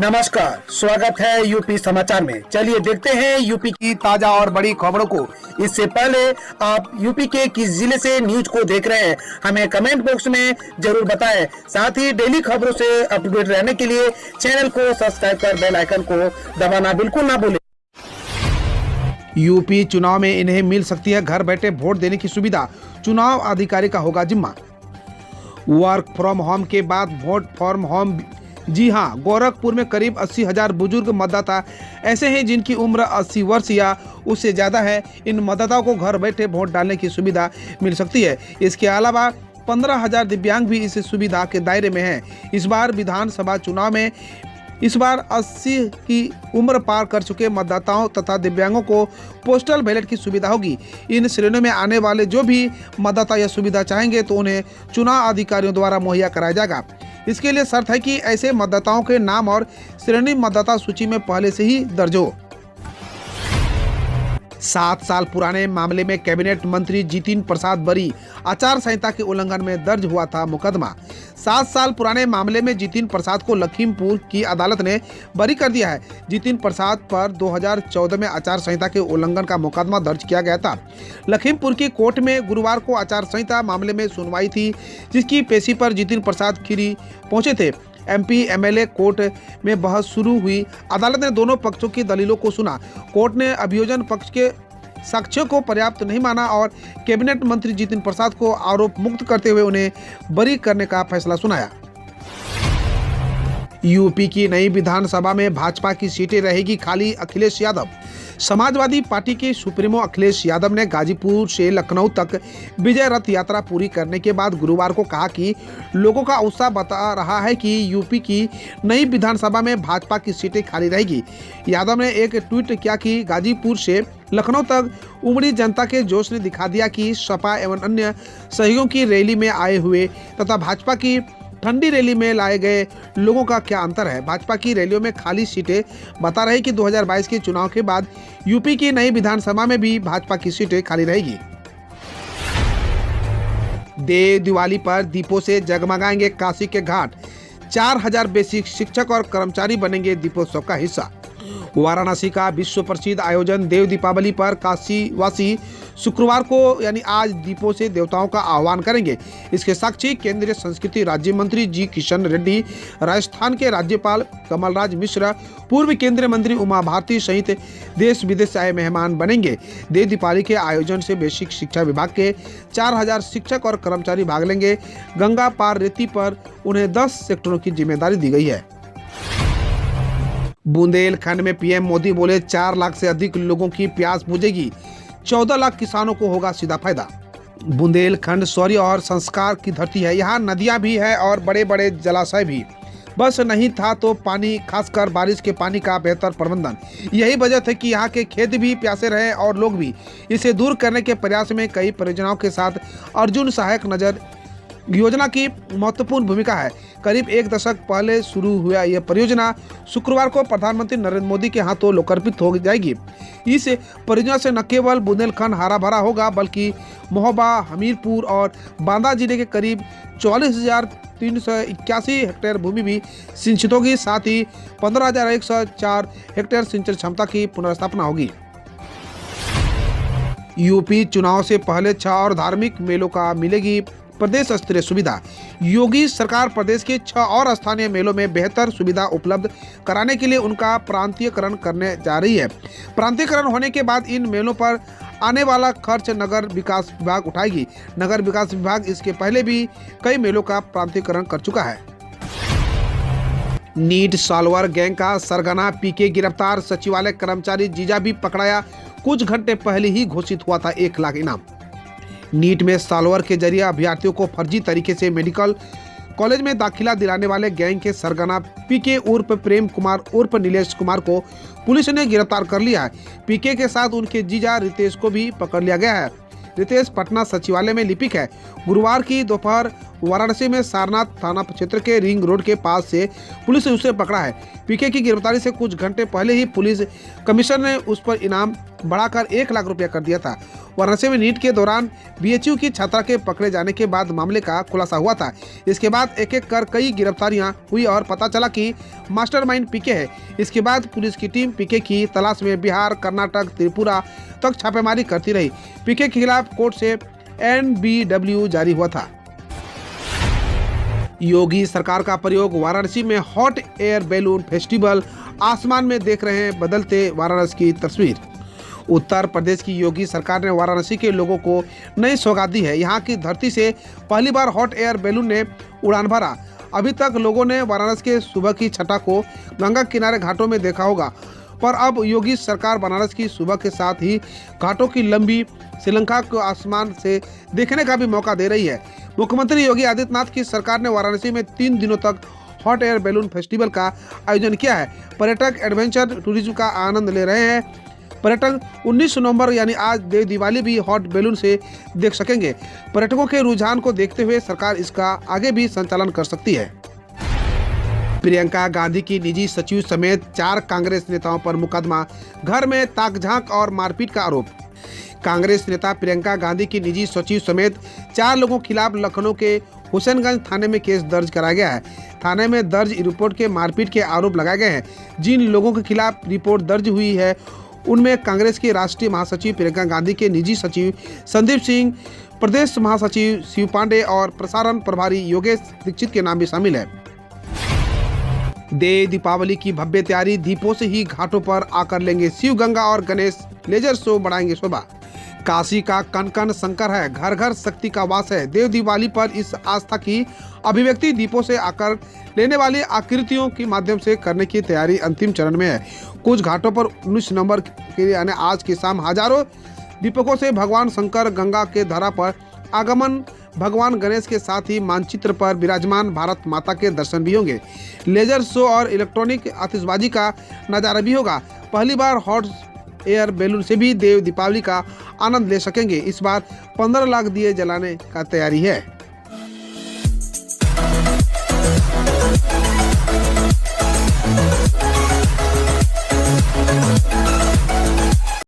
नमस्कार, स्वागत है यूपी समाचार में। चलिए देखते हैं यूपी की ताजा और बड़ी खबरों को। इससे पहले आप यूपी के किस जिले से न्यूज को देख रहे हैं, हमें कमेंट बॉक्स में जरूर बताएं। साथ ही डेली खबरों से अपडेट रहने के लिए चैनल को सब्सक्राइब कर बेल आइकन को दबाना बिल्कुल ना भूलें। यूपी चुनाव में इन्हें मिल सकती है घर बैठे वोट देने की सुविधा, चुनाव अधिकारी का होगा जिम्मा। वर्क फ्रॉम होम के बाद वोट फ्रॉम होम। जी हां, गोरखपुर में करीब 80,000 बुजुर्ग मतदाता ऐसे हैं जिनकी उम्र 80 वर्ष या उससे ज़्यादा है। इन मतदाताओं को घर बैठे वोट डालने की सुविधा मिल सकती है। इसके अलावा 15,000 दिव्यांग भी इस सुविधा के दायरे में हैं। इस बार विधानसभा चुनाव में 80 की उम्र पार कर चुके मतदाताओं तथा दिव्यांगों को पोस्टल बैलेट की सुविधा होगी। इन श्रेणियों में आने वाले जो भी मतदाता यह सुविधा चाहेंगे तो उन्हें चुनाव अधिकारियों द्वारा मुहैया कराया जाएगा। इसके लिए शर्त है कि ऐसे मतदाताओं के नाम और श्रेणी मतदाता सूची में पहले से ही दर्ज हो। 7 साल पुराने मामले में कैबिनेट मंत्री जितिन प्रसाद बरी। आचार संहिता के उल्लंघन में दर्ज हुआ था मुकदमा। 7 साल पुराने मामले में जितिन प्रसाद को लखीमपुर की अदालत ने बरी कर दिया है। जितिन प्रसाद पर 2014 में आचार संहिता के उल्लंघन का मुकदमा दर्ज किया गया था। लखीमपुर की कोर्ट में गुरुवार को आचार संहिता मामले में सुनवाई थी, जिसकी पेशी पर जितिन प्रसाद खीरी पहुंचे थे। एमपी एमएलए कोर्ट में बहस शुरू हुई। अदालत ने दोनों पक्षों की दलीलों को सुना। कोर्ट ने अभियोजन पक्ष के साक्ष्यों को पर्याप्त नहीं माना और कैबिनेट मंत्री जितिन प्रसाद को आरोप मुक्त करते हुए उन्हें बरी करने का फैसला सुनाया। यूपी की नई विधानसभा में भाजपा की सीटें रहेगी खाली। अखिलेश यादव। समाजवादी पार्टी के सुप्रीमो अखिलेश यादव ने गाजीपुर से लखनऊ तक विजय रथ यात्रा पूरी करने के बाद गुरुवार को कहा कि लोगों का उत्साह बता रहा है कि यूपी की नई विधानसभा में भाजपा की सीटें खाली रहेगी। यादव ने एक ट्वीट किया कि गाजीपुर से लखनऊ तक उमड़ी जनता के जोश ने दिखा दिया कि सपा एवं अन्य सहयोगियों की रैली में आए हुए तथा भाजपा की ठंडी रैली में लाए गए लोगों का क्या अंतर है। भाजपा की रैलियों में खाली सीटें बता रही कि 2022 के चुनाव के बाद यूपी की नई विधानसभा में भी भाजपा की सीटें खाली रहेगी। देव दिवाली पर दीपों से जगमगाएंगे काशी के घाट। 4,000 बेसिक शिक्षक और कर्मचारी बनेंगे दीपोत्सव का हिस्सा। वाराणसी का विश्व प्रसिद्ध आयोजन देव दीपावली पर काशी वासी शुक्रवार को यानी आज दीपों से देवताओं का आह्वान करेंगे। इसके साक्षी केंद्रीय संस्कृति राज्य मंत्री जी किशन रेड्डी, राजस्थान के राज्यपाल कमलराज मिश्र, पूर्व केंद्रीय मंत्री उमा भारती सहित देश विदेश से आए मेहमान बनेंगे। देव दीपावली के आयोजन से बेसिक शिक्षा विभाग के 4,000 शिक्षक और कर्मचारी भाग लेंगे। गंगा पार रेती पर उन्हें 10 सेक्टरों की जिम्मेदारी दी गई है। बुंदेलखंड में पीएम मोदी बोले 4 लाख से अधिक लोगों की प्यास बुझेगी, 14 लाख किसानों को होगा सीधा फायदा। बुंदेलखंड शौर्य और संस्कार की धरती है। यहाँ नदियाँ भी है और बड़े बड़े जलाशय भी। बस नहीं था तो पानी, खासकर बारिश के पानी का बेहतर प्रबंधन। यही वजह है कि यहाँ के खेत भी प्यासे रहे और लोग भी। इसे दूर करने के प्रयास में कई परियोजनाओं के साथ अर्जुन सहायक नजर योजना की महत्वपूर्ण भूमिका है। करीब 1 दशक पहले शुरू हुआ यह परियोजना शुक्रवार को प्रधानमंत्री नरेंद्र मोदी के हाथों लोकार्पित हो जाएगी। इस परियोजना से न केवल बुंदेलखंड हरा भरा होगा बल्कि महोबा, हमीरपुर और बांदा जिले के करीब 44,381 हेक्टेयर भूमि भी सिंचित होगी। साथ ही 15,104 हेक्टेयर सिंचाई क्षमता की पुनर्स्थापना होगी। यूपी चुनाव से पहले 6 और धार्मिक मेलों का मिलेगी प्रदेश स्तरीय सुविधा। योगी सरकार प्रदेश के 6 और स्थानीय मेलों में बेहतर सुविधा उपलब्ध कराने के लिए उनका प्रांतीयकरण करने जा रही है। प्रांतीयकरण होने के बाद इन मेलों पर आने वाला खर्च नगर विकास विभाग उठाएगी। नगर विकास विभाग इसके पहले भी कई मेलों का प्रांतीयकरण कर चुका है। नीट सॉल्वर गैंग का सरगना पीके गिरफ्तार। सचिवालय कर्मचारी जीजा भी पकड़ाया। कुछ घंटे पहले ही घोषित हुआ था 1 लाख इनाम। नीट में सॉल्वर के जरिए अभ्यर्थियों को फर्जी तरीके से मेडिकल कॉलेज में दाखिला दिलाने वाले गैंग के सरगना पीके उर्फ प्रेम कुमार उर्फ नीलेश कुमार को पुलिस ने गिरफ्तार कर लिया है। पीके के साथ उनके जीजा रितेश को भी पकड़ लिया गया है। रितेश पटना सचिवालय में लिपिक है। गुरुवार की दोपहर वाराणसी में सारनाथ थाना क्षेत्र के रिंग रोड के पास से पुलिस ने उसे पकड़ा है। पीके की गिरफ्तारी से कुछ घंटे पहले ही पुलिस कमिश्नर ने उस पर इनाम बढ़ाकर 1 लाख रुपया कर दिया था। वाराणसी में नीट के दौरान बीएचयू की छात्रा के पकड़े जाने के बाद मामले का खुलासा हुआ था। इसके बाद एक एक कर कई गिरफ्तारियां हुई और पता चला कि मास्टरमाइंड पीके है। इसके बाद पुलिस की टीम पीके की तलाश में बिहार, कर्नाटक, त्रिपुरा तक छापेमारी करती रही। पीके के खिलाफ कोर्ट से NBW जारी हुआ था। योगी सरकार का प्रयोग वाराणसी में हॉट एयर बैलून फेस्टिवल, आसमान में देख रहे हैं बदलते वाराणसी की तस्वीर। उत्तर प्रदेश की योगी सरकार ने वाराणसी के लोगों को नई सौगात दी है। यहाँ की धरती से पहली बार हॉट एयर बैलून ने उड़ान भरा। अभी तक लोगों ने वाराणसी के सुबह की छटा को गंगा किनारे घाटों में देखा होगा, पर अब योगी सरकार बनारस की सुबह के साथ ही घाटों की लंबी श्रीलंका को आसमान से देखने का भी मौका दे रही है। मुख्यमंत्री योगी आदित्यनाथ की सरकार ने वाराणसी में 3 दिनों तक हॉट एयर बैलून फेस्टिवल का आयोजन किया है। पर्यटक एडवेंचर टूरिज्म का आनंद ले रहे हैं। पर्यटक 19 नवंबर यानी आज देव दिवाली भी हॉट बैलून से देख सकेंगे। पर्यटकों के रुझान को देखते हुए सरकार इसका आगे भी संचालन कर सकती है। प्रियंका गांधी की निजी सचिव समेत 4 कांग्रेस नेताओं पर मुकदमा, घर में ताकझांक और मारपीट का आरोप। कांग्रेस नेता प्रियंका गांधी की निजी सचिव समेत 4 लोगों के खिलाफ लखनऊ के हुसैनगंज थाने में केस दर्ज कराया गया है। थाने में दर्ज रिपोर्ट के मारपीट के आरोप लगाए गए हैं। जिन लोगों के खिलाफ रिपोर्ट दर्ज हुई है उनमें कांग्रेस की राष्ट्रीय महासचिव प्रियंका गांधी के निजी सचिव संदीप सिंह, प्रदेश महासचिव शिव पांडे और प्रसारण प्रभारी योगेश दीक्षित के नाम भी शामिल है। देव दीपावली की भव्य तैयारी, दीपों से ही घाटों पर आकर लेंगे शिव, गंगा और गणेश, लेजर शो बढ़ाएंगे शोभा। काशी का कण कण शंकर है, घर घर शक्ति का वास है। देव दिवाली पर इस आस्था की अभिव्यक्ति दीपों से आकर लेने वाली आकृतियों के माध्यम से करने की तैयारी अंतिम चरण में है। कुछ घाटों पर 19 नवंबर के यानी आज की शाम हजारों दीपकों से भगवान शंकर गंगा के धारा पर आगमन, भगवान गणेश के साथ ही मानचित्र पर विराजमान भारत माता के दर्शन भी होंगे। लेजर शो और इलेक्ट्रॉनिक आतिशबाजी का नजारा भी होगा। पहली बार हॉट एयर बैलून से भी देव दीपावली का आनंद ले सकेंगे। इस बार 15 लाख दिए जलाने का तैयारी है।